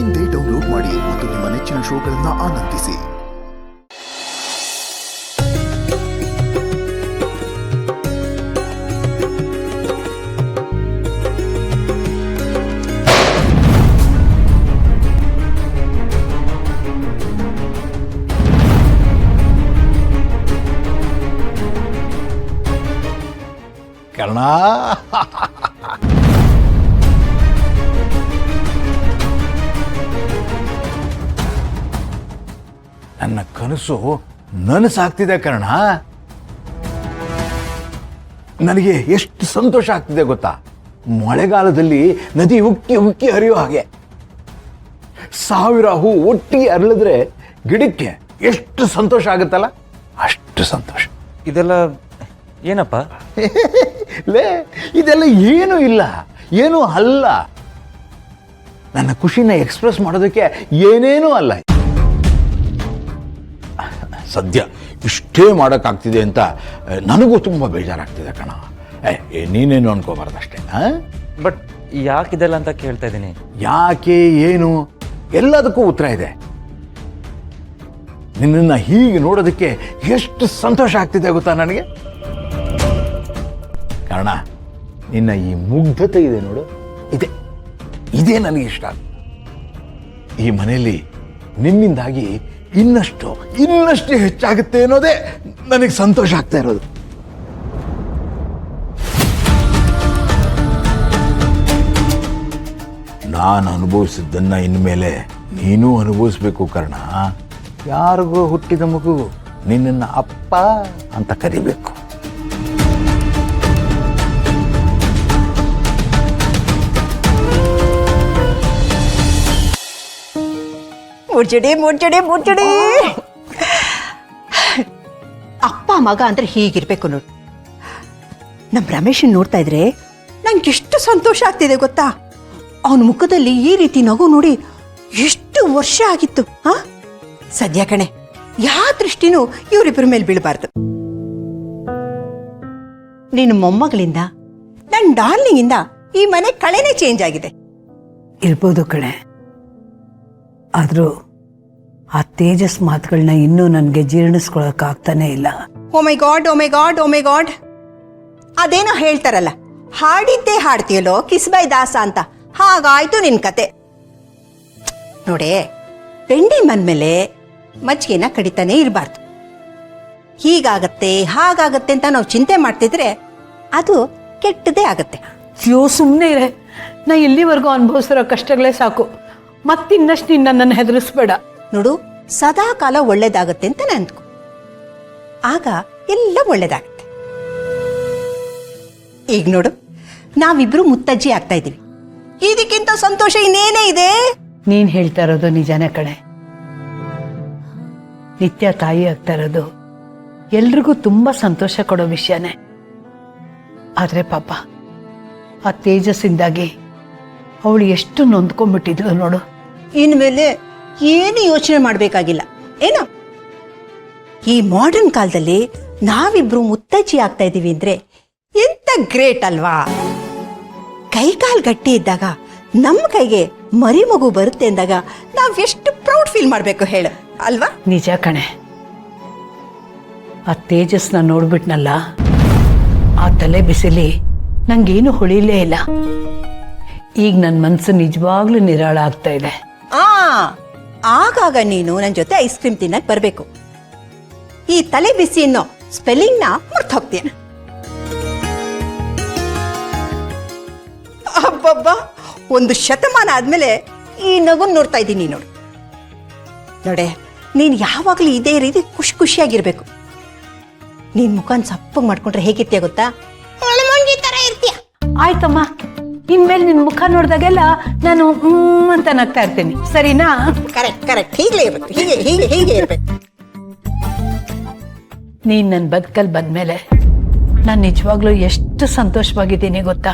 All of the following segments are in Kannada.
ಇಂದೇ ಡೌನ್ಲೋಡ್ ಮಾಡಿ ಮತ್ತು ನಿಮ್ಮ ನೆಚ್ಚಿನ ಶೋಗಳನ್ನು ಆನಂದಿಸಿ. ಕರ್ಣ, ನನ್ನ ಕನಸು ನನಸಾಗ್ತಿದೆ ಕರ್ಣ. ನನಗೆ ಎಷ್ಟು ಸಂತೋಷ ಆಗ್ತಿದೆ ಗೊತ್ತಾ? ಮಳೆಗಾಲದಲ್ಲಿ ನದಿ ಉಕ್ಕಿ ಉಕ್ಕಿ ಹರಿಯೋ ಹಾಗೆ 1000 ಹೂ ಒಟ್ಟಿಗೆ ಅರಳಿದ್ರೆ ಗಿಡಕ್ಕೆ ಎಷ್ಟು ಸಂತೋಷ ಆಗುತ್ತಲ್ಲ, ಅಷ್ಟು ಸಂತೋಷ. ಇದೆಲ್ಲ ಏನಪ್ಪ? ಲೇ, ಇದೆಲ್ಲ ಏನೂ ಇಲ್ಲ, ಏನೂ ಅಲ್ಲ. ನನ್ನ ಖುಷಿನ ಎಕ್ಸ್ಪ್ರೆಸ್ ಮಾಡೋದಕ್ಕೆ ಏನೇನೂ ಅಲ್ಲ. ಸದ್ಯ ಇಷ್ಟೇ ಮಾಡೋಕ್ಕಾಗ್ತಿದೆ ಅಂತ ನನಗೂ ತುಂಬ ಬೇಜಾರಾಗ್ತಿದೆ ಕಣ. ನೀನೇನು ಅನ್ಕೋಬಾರ್ದಷ್ಟೇ. ಬಟ್ ಯಾಕಿದೆಲ್ಲ ಅಂತ ಕೇಳ್ತಾ ಇದ್ದೀನಿ. ಯಾಕೆ, ಏನು, ಎಲ್ಲದಕ್ಕೂ ಉತ್ತರ ಇದೆ. ನಿನ್ನನ್ನು ಹೀಗೆ ನೋಡೋದಕ್ಕೆ ಎಷ್ಟು ಸಂತೋಷ ಆಗ್ತಿದೆ ಗೊತ್ತಾ ನನಗೆ. ಕಾರಣ ನಿನ್ನ ಈ ಮುಗ್ಧತೆ ಇದೆ ನೋಡು, ಇದೇ ನನಗೆ ಇಷ್ಟ. ಈ ಮನೆಯಲ್ಲಿ ನಿನ್ನಿಂದಾಗಿ ಇನ್ನಷ್ಟು ಹೆಚ್ಚಾಗುತ್ತೆ ಅನ್ನೋದೇ ನನಗೆ ಸಂತೋಷ ಆಗ್ತಾ ಇರೋದು. ನಾನು ಅನುಭವಿಸಿದ್ದನ್ನ ಇನ್ಮೇಲೆ ನೀನೂ ಅನುಭವಿಸ್ಬೇಕು ಕರ್ಣ. ಯಾರಿಗೂ ಹುಟ್ಟಿದ ಮಗು ನಿನ್ನನ್ನು ಅಪ್ಪ ಅಂತ ಕರಿಬೇಕು. ಮುಡ್ಜಡಿ ಅಪ್ಪ ಮಗ ಅಂದ್ರೆ ಹೀಗಿರ್ಬೇಕು ನೋಡು. ನಮ್ಮ ರಮೇಶನ್ ನೋಡ್ತಾ ಇದ್ರೆ ನಂಗೆ ಎಷ್ಟು ಸಂತೋಷ ಆಗ್ತಿದೆ ಗೊತ್ತಾ. ಅವನ ಮುಖದಲ್ಲಿ ಈ ರೀತಿ ನಗು ನೋಡಿ ಎಷ್ಟು ವರ್ಷ ಆಗಿತ್ತು. ಸದ್ಯ ಕಣೆ, ಯಾವ ದೃಷ್ಟಿನೂ ಇವರಿಬ್ಬರ ಮೇಲೆ ಬೀಳಬಾರ್ದು. ನಿನ್ನ ಮೊಮ್ಮಗಳಿಂದ, ನನ್ನ ಡಾರ್ಲಿಂಗ್ ಇಂದ ಈ ಮನೆ ಕಳೆನೇ ಚೇಂಜ್ ಆಗಿದೆ. ಇರ್ಬೋದು ಕಣೆ, ಆದ್ರೂ ಆ ತೇಜಸ್ ಮಾತುಗಳನ್ನ ಇನ್ನೂ ನನಗೆ ಜೀರ್ಣಿಸ್ಕೊಳಕ್ಕಾಗ್ತಾನೆ ಇಲ್ಲ. ಓ ಮೈ ಗಾಡ್, ಅದೇನೋ ಹೇಳ್ತಾರಲ್ಲ, ಹಾಡಿದ್ದೇ ಹಾಡ್ತೀಯಲ್ಲೋ ಕಿಸ್ಬೈ ದಾಸ ಅಂತ, ಹಾಗಾಯ್ತು ನಿನ್ ಕತೆ. ನೋಡೇ, ಬೆಂಡಿ ಮನ್ಮೇಲೆ ಮಜ್ಜಿಗೆನ ಕಡಿತಾನೆ ಇರಬಾರ್ದು. ಹೀಗಾಗತ್ತೆ ಹಾಗಾಗತ್ತೆ ಅಂತ ನಾವು ಚಿಂತೆ ಮಾಡ್ತಿದ್ರೆ ಅದು ಕೆಟ್ಟದೇ ಆಗತ್ತೆ. ಅಯ್ಯೋ ಸುಮ್ಮನೆ ಇರೆ, ನಾ ಇಲ್ಲಿವರೆಗೂ ಅನುಭವಿಸಿರೋ ಕಷ್ಟಗಳೇ ಸಾಕು, ಮತ್ತಿನ್ನಷ್ಟು ನೀನು ನನ್ನನ್ನು ಹೆದರಿಸ್ಬೇಡ. ನೋಡು, ಸದಾ ಕಾಲ ಒಳ್ಳೇದಾಗತ್ತೆ ಅಂತ ನಾನು ಅಂದ್ಕೊ, ಆಗ ಎಲ್ಲ ಒಳ್ಳೇದಾಗತ್ತೆ. ಈಗ ನೋಡು, ನಾವಿಬ್ರು ಮುತ್ತಜ್ಜಿ ಆಗ್ತಾ ಇದೀವಿ, ಇದಕ್ಕಿಂತ ಸಂತೋಷ ಇನ್ನೇನೇ ಇದೆ? ನೀನ್ ಹೇಳ್ತಾ ಇರೋದು ನಿಜಾನೇ ಕಣೆ. ನಿತ್ಯ ತಾಯಿ ಆಗ್ತಾ ಇರೋದು ಎಲ್ರಿಗೂ ತುಂಬಾ ಸಂತೋಷ ಕೊಡೋ ವಿಷಯನೇ. ಆದ್ರೆ ಪಾಪ ಆ ತೇಜಸ್ಸಿಂದಾಗಿ ಅವಳು ಎಷ್ಟು ನೊಂದ್ಕೊಂಡ್ಬಿಟ್ಟಿದ್ಲು ನೋಡು. ಇನ್ಮೇಲೆ ಏನು ಯೋಚನೆ ಮಾಡ್ಬೇಕಾಗಿಲ್ಲ ಏನೋ. ಈ ಮಾಡರ್ನ್ ಕಾಲದಲ್ಲಿ ನಾವಿಬ್ರು ಮುತ್ತಜ್ಜಿ ಆಗ್ತಾ ಇದೀವಿ ಅಂದ್ರೆ ಎಂತ ಗ್ರೇಟ್ ಅಲ್ವಾ. ಕೈಕಾಲ್ ಗಟ್ಟಿ ಇದ್ದಾಗ ನಮ್ಮ ಕೈಗೆ ಮರಿ ಮಗು ಬರುತ್ತೆ ಅಂದಾಗ ನಾವ್ ಎಷ್ಟು ಪ್ರೌಡ್ ಫೀಲ್ ಮಾಡ್ಬೇಕು ಹೇಳು ಅಲ್ವಾ? ನಿಜ ಕಣೆ. ಆ ತೇಜಸ್ನ ನೋಡ್ಬಿಟ್ನಲ್ಲ, ಆ ತಲೆ ಬಿಸಿಲಿ ನಂಗೇನು ಹೊಳಿಲೇ ಇಲ್ಲ. ಈಗ ನನ್ನ ಮನ್ಸು ನಿಜವಾಗ್ಲೂ ನಿರಾಳ ಆಗ್ತಾ ಇದೆ. ಆಗಾಗ ನೀನು ನನ್ನ ಜೊತೆ ಐಸ್ ಕ್ರೀಮ್ ತಿನ್ನಕ್ ಬರ್ಬೇಕು. ಈ ತಲೆ ಬಿಸಿ ಅನ್ನೋ ಸ್ಪೆಲ್ಲಿಂಗ್ ನ ಮರ್ತು ಹೋಗ್ತೀನಿ. ಅಬ್ಬಬ್ಬಾ, ಒಂದು ಶತಮಾನ ಆದ್ಮೇಲೆ ಈ ನಗುನ್ ನೋಡ್ತಾ ಇದ್ದೀನಿ ನೋಡು. ನೋಡೆ, ನೀನ್ ಯಾವಾಗ್ಲೂ ಇದೇ ರೀತಿ ಖುಷಿಯಾಗಿರ್ಬೇಕು. ನೀನ್ ಮುಖನ್ ಸಪ್ಪಗ್ ಮಾಡ್ಕೊಂಡ್ರೆ ಹೇಗಿರ್ತೀಯ ಗೊತ್ತಾ? ತರ ಇರ್ತೀಯ. ಆಯ್ತಮ್ಮ, ಇನ್ಮೇಲೆ ನಿನ್ ಮುಖ ನೋಡ್ದಾಗೆಲ್ಲ ನಾನು ಅಂತ ನಗ್ತಾ ಇರ್ತೀನಿ, ಸರಿನಾ? ಕರೆಕ್ಟ್ ಹೀಗೆ ಇರ್ಬೇಕು, ಹೀಗೆ ಇರ್ಬೇಕು. ನೀನ್ ನನ್ ಬದುಕಲ್ ಬಂದ್ಮೇಲೆ ನಾನ್ ನಿಜವಾಗ್ಲೂ ಎಷ್ಟು ಸಂತೋಷವಾಗಿದ್ದೀನಿ ಗೊತ್ತಾ?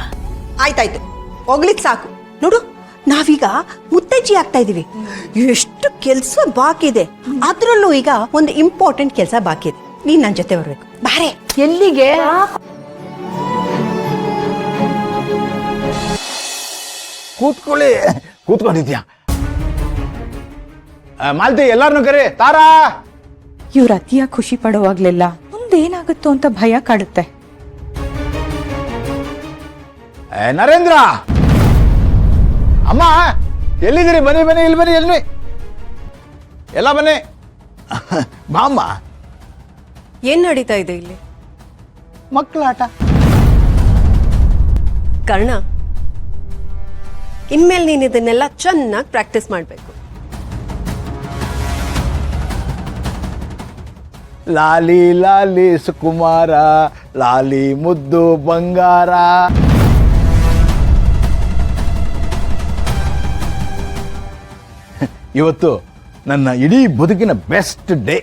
ಆಯ್ತಾಯ್ತು, ಹೋಗ್ಲಿಕ್ ಸಾಕು. ನೋಡು, ನಾವೀಗ ಮುತ್ತಜ್ಜಿ ಆಗ್ತಾ ಇದೀವಿ. ಎಷ್ಟು ಕೆಲಸ ಬಾಕಿ ಇದೆ, ಅದ್ರಲ್ಲೂ ಈಗ ಒಂದು ಇಂಪಾರ್ಟೆಂಟ್ ಕೆಲಸ ಬಾಕಿ ಇದೆ. ನೀನ್ ನನ್ ಜೊತೆ ಬರ್ಬೇಕು. ಬಾರೆ. ಎಲ್ಲಿಗೆ? ಕೂತ್ಕೊಂಡಿದ್ಯಾ? ಮಾಲ್ತಿ ಎಲ್ಲಾರನ್ನು ಕರಿ. ತಾರಾ, ಇವ್ರ ಅತಿಯಾಗಿ ಖುಷಿ ಪಡುವಾಗ್ಲೆಲ್ಲ ಮುಂದೇನಾಗುತ್ತೋ ಅಂತ ಭಯ ಕಾಡುತ್ತೆ. ನರೇಂದ್ರ, ಅಮ್ಮ ಎಲ್ಲಿದ್ದೀರಿ? ಬನ್ನಿ ಬನ್ನಿ, ಇಲ್ಲಿ ಬನ್ನಿ, ಎಲ್ಲಿ ಎಲ್ಲ ಬನ್ನಿ. ಬಾಮ್ಮ. ಏನ್ ನಡೀತಾ ಇದೆ ಇಲ್ಲಿ? ಮಕ್ಕಳ ಆಟ. ಕರ್ಣ, ಇನ್ಮೇಲೆ ನೀನು ಇದನ್ನೆಲ್ಲ ಚೆನ್ನಾಗಿ ಪ್ರಾಕ್ಟೀಸ್ ಮಾಡಬೇಕು. ಲಾಲಿ ಲಾಲಿ ಸುಕುಮಾರ, ಲಾಲಿ ಮುದ್ದು ಬಂಗಾರ. ಇವತ್ತು ನನ್ನ ಇಡೀ ಬದುಕಿನ ಬೆಸ್ಟ್ ಡೇ.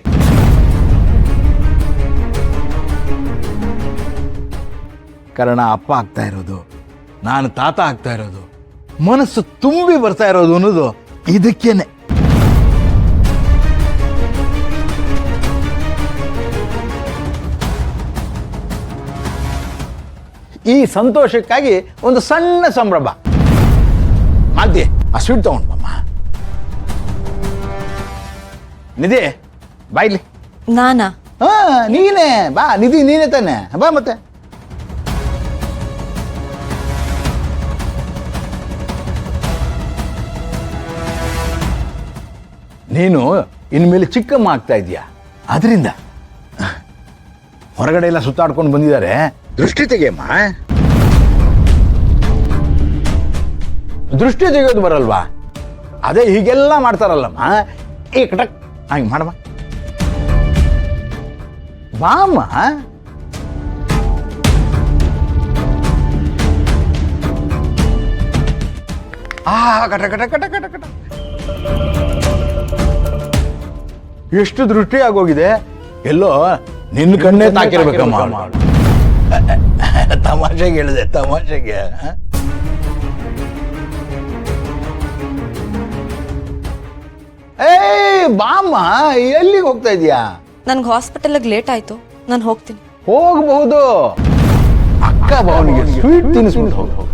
ಕಾರಣ ಅಪ್ಪ ಆಗ್ತಾ ಇರೋದು, ನಾನು ತಾತ ಆಗ್ತಾ ಇರೋದು, ಮನಸ್ಸು ತುಂಬಿ ಬರ್ತಾ ಇರೋದು ಅನ್ನೋದು ಇದಕ್ಕೇನೆ. ಈ ಸಂತೋಷಕ್ಕಾಗಿ ಒಂದು ಸಣ್ಣ ಸಂಭ್ರಮ. ಮಾಲ್ತಿ, ಆ ಸ್ವೀಟ್ ತಗೊಂಡು ಬಮ್ಮ. ನಿಧಿ, ಬಾ ಇಲ್ಲಿ. ನಾನಾ? ಹಾ, ನೀನೇ ಬಾ. ನಿಧಿ ನೀನೇ ತಾನೆ, ಬಾ. ಮತ್ತೆ ನೀನು ಇನ್ಮೇಲೆ ಚಿಕ್ಕಮ್ಮ ಆಗ್ತಾ ಇದೀಯಾ. ಅದರಿಂದ ಹೊರಗಡೆ ಎಲ್ಲ ಸುತ್ತಾಡ್ಕೊಂಡು ಬಂದಿದ್ದಾರೆ, ದೃಷ್ಟಿ ತೆಗೆಯಮ್ಮ. ದೃಷ್ಟಿ ತೆಗೆಯೋದು ಬರಲ್ವಾ? ಅದೇ ಹೀಗೆಲ್ಲ ಮಾಡ್ತಾರಲ್ಲಮ್ಮ. ಈ ಕಟಕ್ ಹಾಗೆ ಮಾಡಮ್ಮ. ಬಾಮ್ಮ. ಕಟ ಕಟ ಕಟ ಕಟ ಕಟ. ಎಷ್ಟು ದೃಷ್ಟಿ ಆಗೋಗಿದೆ. ಎಲ್ಲೋ ನಿನ್ನ ಕಣ್ಣೇ ತಾಕಿರ್ಬೇಕಮ್ಮ. ತಮಾಷೆಗೆ ಹೇಳಿದೆ, ತಮಾಷೆಗೆ. ಬಾಮ್ಮ, ಎಲ್ಲಿಗೆ ಹೋಗ್ತಾ ಇದೀಯಾ? ನನ್ಗೆ ಹಾಸ್ಪಿಟಲ್ಗೆ ಲೇಟ್ ಆಯ್ತು, ನಾನು ಹೋಗ್ತೀನಿ. ಹೋಗಬಹುದು. ಅಕ್ಕ ಭಾವನಿಗೆ ಸ್ವೀಟ್ ತಿನ್ನಿಸ್ಬಿಟ್ಟು ಹೋಗು.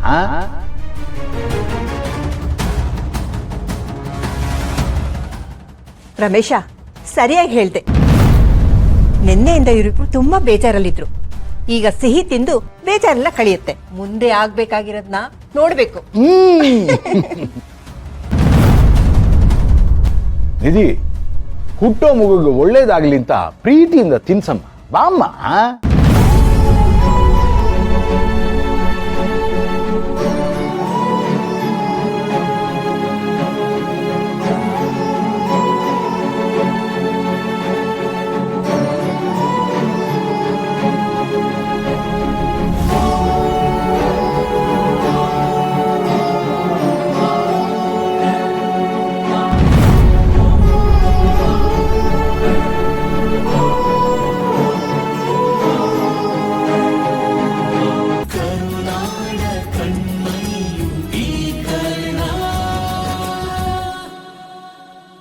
ರಮೇಶ, ಸರಿಯಾಗಿ ಹೇಳ್ದೆ. ನಿನ್ನೆಯಿಂದ ಇವರಿಬ್ರು ತುಂಬಾ ಬೇಜಾರಲ್ಲಿದ್ರು. ಈಗ ಸಿಹಿ ತಿಂದು ಬೇಜಾರೆಲ್ಲ ಕಳಿಯುತ್ತೆ. ಮುಂದೆ ಆಗ್ಬೇಕಾಗಿರೋದ್ನ ನೋಡ್ಬೇಕು. ನಿಧಿ, ಹುಟ್ಟೋ ಮಗುಗೆ ಒಳ್ಳೇದಾಗ್ಲಿ ಅಂತ ಪ್ರೀತಿಯಿಂದ ತಿನ್ಸಮ್ಮ. ಬಾಮ್ಮ.